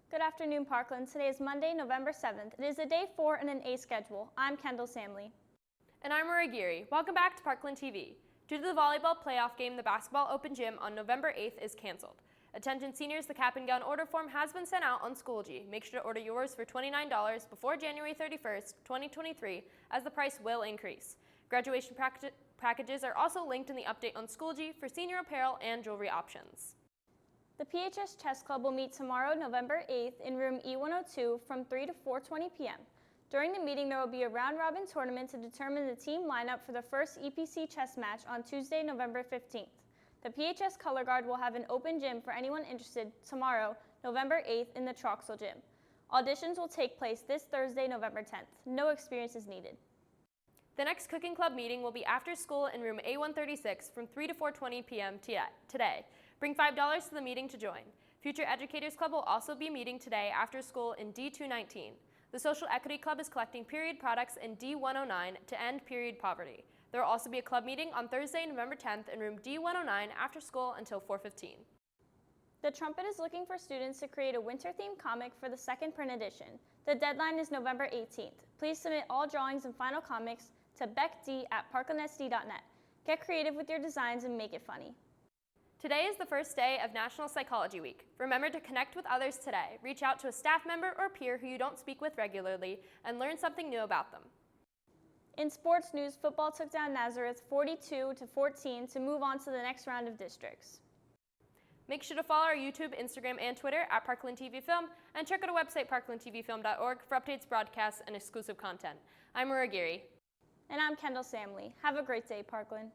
Good afternoon, Parkland. Today is Monday, November 7th. It is a day 4 in an A schedule. I'm Kendall Samley. And I'm Aurora, Gery. Welcome back to Parkland TV. Due to the volleyball playoff game, the basketball open gym on November 8th is canceled. Attention seniors, the cap and gown order form has been sent out on Schoology. Make sure to order yours for $29 before January 31st, 2023, as the price will increase. Graduation packages are also linked in the update on Schoology for senior apparel and jewelry options. The PHS Chess Club will meet tomorrow, November 8th, in room E102 from 3 to 4:20 p.m. During the meeting, there will be a round-robin tournament to determine the team lineup for the first EPC chess match on Tuesday, November 15th. The PHS Color Guard will have an open gym for anyone interested tomorrow, November 8th, in the Troxel Gym. Auditions will take place this Thursday, November 10th. No experience is needed. The next cooking club meeting will be after school in room A136 from 3 to 4:20 p.m. today. Bring $5 to the meeting to join. Future Educators Club will also be meeting today after school in D219. The Social Equity Club is collecting period products in D109 to end period poverty. There will also be a club meeting on Thursday, November 10th in room D109 after school until 4:15. The Trumpet is looking for students to create a winter-themed comic for the second print edition. The deadline is November 18th. Please submit all drawings and final comics to beckd@parklandsd.net. Get creative with your designs and make it funny. Today is the first day of National Psychology Week. Remember to connect with others today. Reach out to a staff member or peer who you don't speak with regularly and learn something new about them. In sports news, football took down Nazareth 42-14 to move on to the next round of districts. Make sure to follow our YouTube, Instagram, and Twitter at Parkland TV Film, and check out our website, parklandtvfilm.org, for updates, broadcasts, and exclusive content. I'm Aurora, Gery. And I'm Kendall Samley. Have a great day, Parkland.